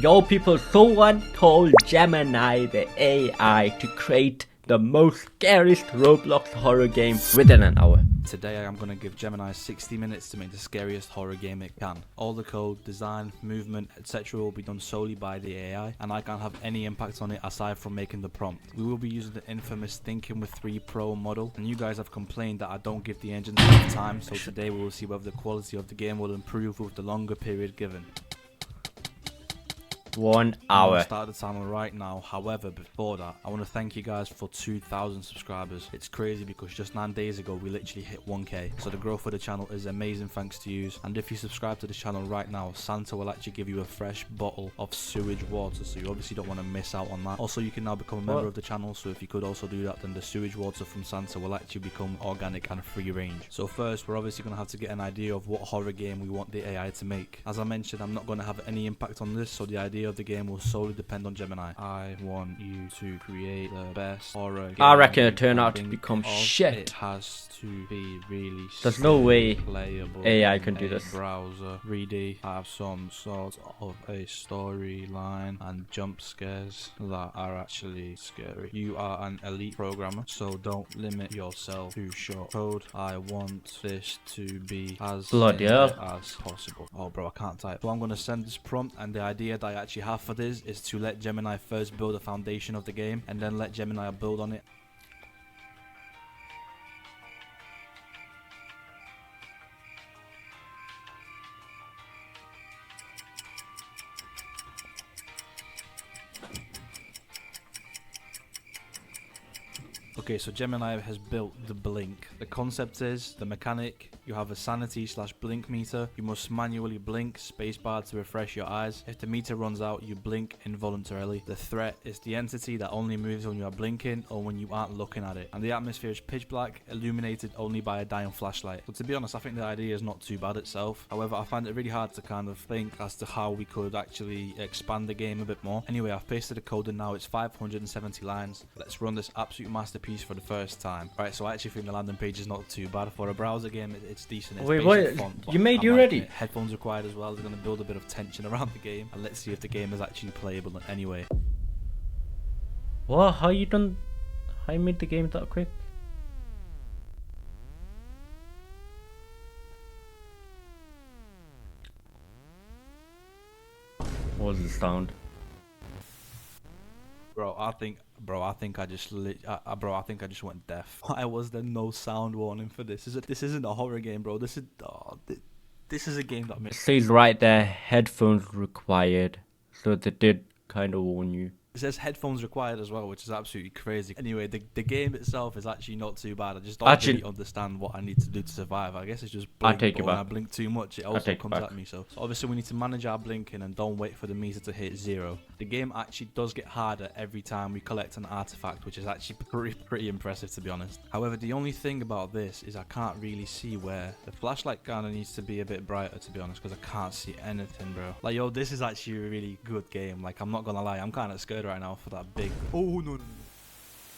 Yo people, someone told Gemini the AI to create the most scariest Roblox horror game within an hour. Today I am going to give Gemini 60 minutes to make the scariest horror game it can. All the code, design, movement, etc. will be done solely by the AI, and I can't have any impact on it aside from making the prompt. We will be using the infamous Thinking with 3 Pro model, and you guys have complained that I don't give the engine enough time, so today we will see whether the quality of the game will improve with the longer period given. 1 hour. I'll start the timer right now. However, before that, I want to thank you guys for 2,000 subscribers. It's crazy because just 9 days ago we literally hit 1k. So the growth of the channel is amazing thanks to you. And if you subscribe to the channel right now, Santa will actually give you a fresh bottle of sewage water. So you obviously don't want to miss out on that. Also, you can now become a member of the channel. So if you could also do that, then the sewage water from Santa will actually become organic and free range. So first, we're obviously going to have to get an idea of what horror game we want the AI to make. As I mentioned, I'm not going to have any impact on this. So the idea of the game will solely depend on Gemini. I want you to create the best horror game. I reckon it turned out to become shit. It has to be really There's no way playable AI can do this. Browser 3D, have some sort of a storyline and jump scares that are actually scary. You are an elite programmer, so don't limit yourself to short code. I want this to be as bloody hell as possible. Oh bro, I can't type. So I'm going to send this prompt, and the idea that I actually have for this is to let Gemini first build a foundation of the game and then let Gemini build on it. Okay, so Gemini has built the blink. The concept is the mechanic. You have a sanity/blink meter. You must manually blink spacebar to refresh your eyes. If the meter runs out, you blink involuntarily. The threat is the entity that only moves when you are blinking or when you aren't looking at it. And the atmosphere is pitch black, illuminated only by a dying flashlight. So to be honest, I think the idea is not too bad itself. However, I find it really hard to kind of think as to how we could actually expand the game a bit more. Anyway, I've pasted the code in now. It's 570 lines. Let's run this absolute masterpiece for the first time. Right, so I actually think the landing page is not too bad for a browser game. It's decent. It's wait, what? Font, You made you ready? Headphones required as well. They're going to build a bit of tension around the game, and let's see if the game is actually playable in any way. What? How you made the game that quick? What was the sound? Bro, I think I just went deaf. Why was there no sound warning for this? This isn't a horror game, bro. This is a game that It says right there, headphones required. So they did kind of warn you. It says headphones required as well, which is absolutely crazy. Anyway, the game itself is actually not too bad. I just don't really understand what I need to do to survive. I guess it's just blink, but when I blink too much, it also comes at me. So obviously we need to manage our blinking and don't wait for the meter to hit 0. The game actually does get harder every time we collect an artifact, which is actually pretty impressive, to be honest. However, the only thing about this is I can't really see where the flashlight kind of needs to be a bit brighter, to be honest, because I can't see anything, bro. Like, yo, this is actually a really good game. Like, I'm not gonna lie, I'm kind of scared right now for that big. Oh no.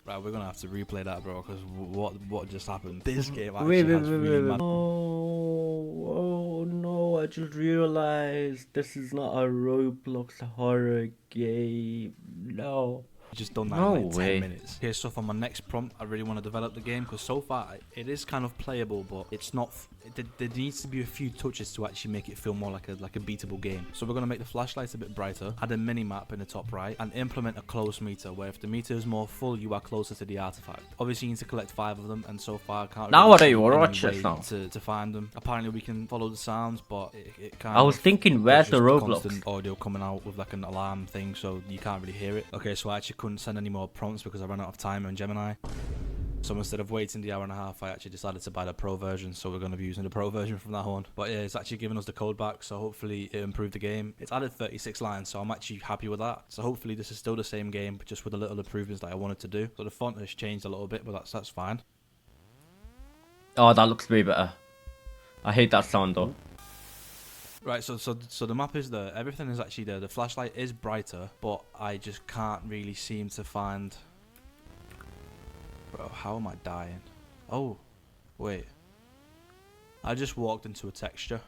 Right, we're gonna have to replay that, bro, because what just happened? This game actually has really mad. Oh no, I just realized this is not a Roblox horror game. No. Just done that in like 10 minutes. Okay, so for my next prompt, I really want to develop the game, because so far it is kind of playable, but it's not. There needs to be a few touches to actually make it feel more like a beatable game. So we're gonna make the flashlights a bit brighter, add a mini map in the top right, and implement a close meter, where if the meter is more full, you are closer to the artifact. Obviously, you need to collect 5 of them, and so far I can't. Now really what are you watching now? To find them. Apparently, we can follow the sounds, but it can't. I was thinking, where's the Roblox? Constant audio coming out with like an alarm thing, so you can't really hear it. Okay, so I actually couldn't send any more prompts because I ran out of time on Gemini. So instead of waiting the hour and a half, I actually decided to buy the pro version, so we're going to be using the pro version from now on. But yeah, it's actually giving us the code back, so hopefully it improved the game. It's added 36 lines, so I'm actually happy with that. So hopefully this is still the same game, but just with the little improvements that I wanted to do. So the font has changed a little bit, but that's fine. Oh, that looks way better. I hate that sound though. Right, so the map is there. Everything is actually there. The flashlight is brighter, but I just can't really seem to find. Bro, how am I dying? Oh, wait. I just walked into a texture.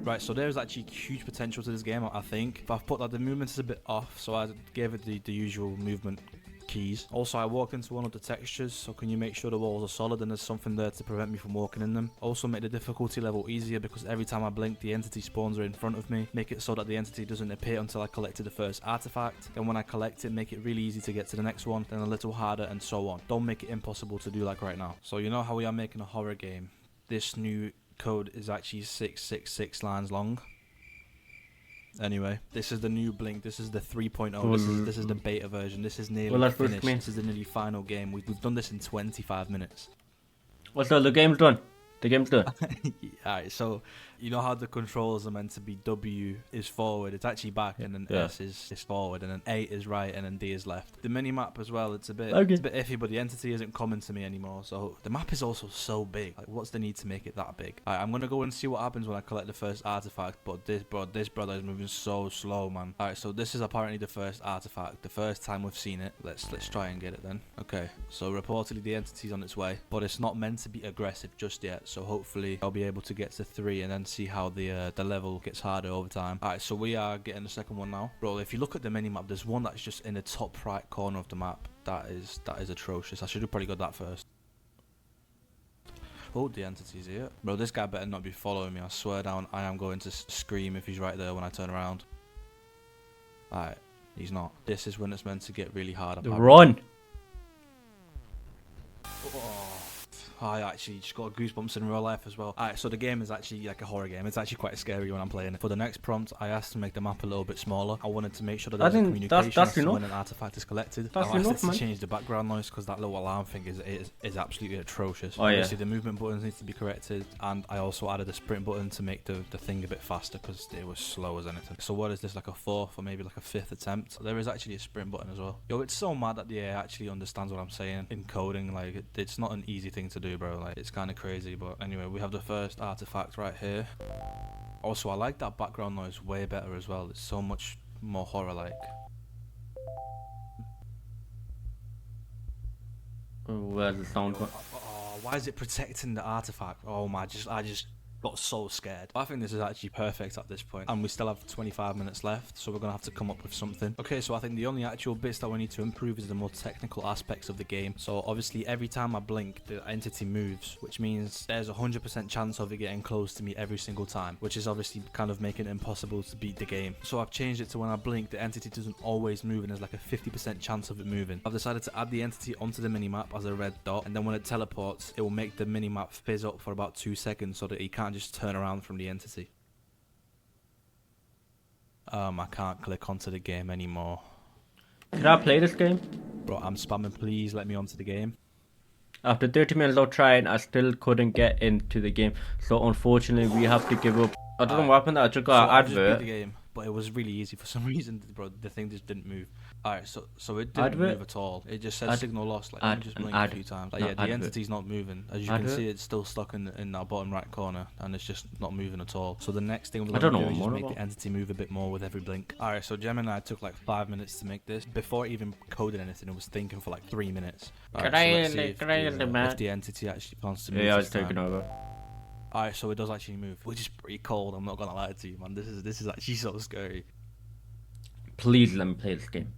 Right, so there's actually huge potential to this game, I think. But I've put that the movement is a bit off, so I gave it the usual movement keys. Also, I walk into one of the textures, so can you make sure the walls are solid and there's something there to prevent me from walking in them. Also make the difficulty level easier because every time I blink the entity spawns are in front of me. Make it so that the entity doesn't appear until I collected the first artifact. Then when I collect it, make it really easy to get to the next one, then a little harder, and so on. Don't make it impossible to do like right now. So you know how we are making a horror game. This new code is actually 666 lines long. Anyway, this is the new Blink. This is the 3.0. This is the beta version. This is nearly finished. This is the nearly final game. We've done this in 25 minutes. What's the game's done? The game's done. Alright, so you know how the controls are meant to be W is forward, it's actually back, and then S is forward, and then A is right, and then D is left. The mini map as well, it's a bit iffy, but the entity isn't coming to me anymore. So the map is also so big. Like, what's the need to make it that big? Alright, I'm gonna go and see what happens when I collect the first artifact, but this brother is moving so slow, man. Alright, so this is apparently the first artifact, the first time we've seen it. Let's try and get it then. Okay, so reportedly the entity's on its way, but it's not meant to be aggressive just yet. So hopefully I'll be able to get to 3 and then see how the level gets harder over time. Alright, so we are getting the second one now. Bro, if you look at the mini map, there's one that's just in the top right corner of the map. That is atrocious. I should have probably got that first. Oh, the entity's here. Bro, this guy better not be following me. I swear down, I am going to scream if he's right there when I turn around. Alright, he's not. This is when it's meant to get really hard. Run! I actually just got goosebumps in real life as well. Alright, so the game is actually like a horror game. It's actually quite scary when I'm playing it. For the next prompt, I asked to make the map a little bit smaller. I wanted to make sure that there's communication when an artifact is collected. I asked it to change the background noise because that little alarm thing is absolutely atrocious. Obviously, the movement buttons need to be corrected, and I also added a sprint button to make the thing a bit faster because it was slow as anything. So what is this, like a 4th or maybe like a 5th attempt? There is actually a sprint button as well. Yo, it's so mad that the AI actually understands what I'm saying in coding. Like, it's not an easy thing to do, bro. Like, it's kind of crazy, but anyway, we have the first artifact right here. Also, I like that background noise way better as well. It's so much more horror-like. Where's the sound? Oh, why is it protecting the artifact? Oh my, I just got so scared. I think this is actually perfect at this point, and we still have 25 minutes left, so we're gonna have to come up with something. Okay, so I think the only actual bits that we need to improve is the more technical aspects of the game. So obviously every time I blink, the entity moves, which means there's a 100% chance of it getting close to me every single time, which is obviously kind of making it impossible to beat the game. So I've changed it to when I blink, the entity doesn't always move, and there's like a 50% chance of it moving. I've decided to add the entity onto the minimap as a red dot, and then when it teleports, it will make the minimap fizz up for about 2 seconds so that he can't just turn around from the entity. I can't click onto the game anymore. Can I play this game? Bro, I'm spamming, please let me onto the game. After 30 minutes of trying, I still couldn't get into the game, so unfortunately we have to give up. I don't know what happened, I just got an advert. The game, but it was really easy for some reason, bro. The thing just didn't move. Alright, so it didn't move at all. It just said signal lost. Like, let me just blink a few times. Like, yeah, the entity's not moving. As you can see, it's still stuck in that bottom right corner, and it's just not moving at all. So the next thing we're going to do is just make the entity move a bit more with every blink. Alright, so Gemini took like 5 minutes to make this. Before it even coded anything, it was thinking for like 3 minutes. Right, so let's see if the entity actually plans to move. Yeah, I was taking over. Alright, so it does actually move, which is pretty cold. I'm not gonna lie to you, man. This is actually so scary. Please let me play this game.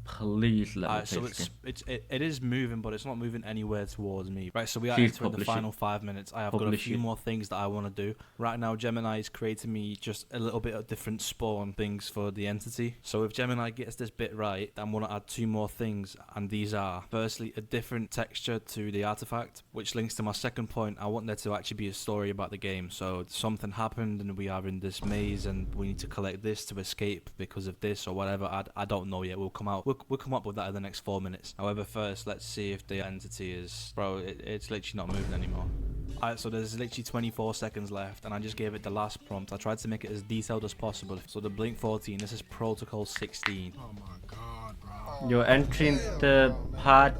Please let me play this game. It is moving, but it's not moving anywhere towards me. Right, so we are entering the final 5 minutes. I have got a few more things that I want to do. Right now, Gemini is creating me just a little bit of different spawn things for the entity. So if Gemini gets this bit right, I'm going to add 2 more things, and these are, firstly, a different texture to the artifact, which links to my second point. I want there to actually be a story about the game. So something happened, and we are in this maze, and we need to collect this to escape because of this or whatever. I don't know yet. We'll come up with that in the next 4 minutes. However, first, let's see if the entity is... Bro, it's literally not moving anymore. Alright, so there's literally 24 seconds left, and I just gave it the last prompt. I tried to make it as detailed as possible. So the Blink 14, this is Protocol 16. Oh my god, bro. You're entering the part...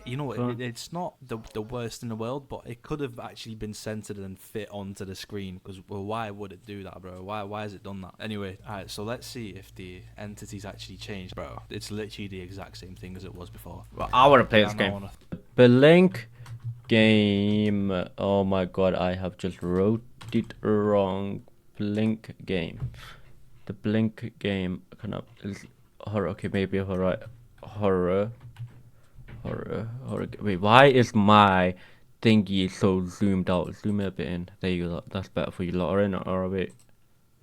you know, it's not the worst in the world, but it could have actually been centered and fit onto the screen, because, well, why would it do that, bro? Why has it done that? Anyway, alright, so let's see if the entity's actually changed, bro. It's literally the exact same thing as it was before. Well, I want to play this game. Blink game. Oh my god, I have just wrote it wrong. Blink game. The Blink game kind of is horror. Okay, maybe horror. Wait, why is my thingy so zoomed out? Zoom it a bit in. There you go. That's better for you lot. Or wait.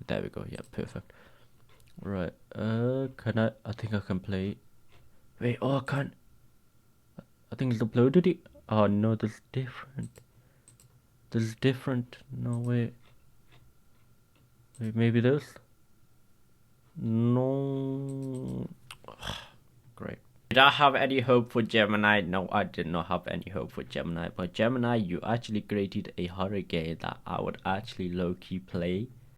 There we go. Yeah, perfect. Right. Can I? I think I can play. Wait. Oh, I can't. I think it's uploaded it. Oh no, there's different. There's different. No wait. Wait, maybe this. No. Great. Did I have any hope for Gemini? No, I did not have any hope for Gemini. But Gemini, you actually created a horror game that I would actually low-key play.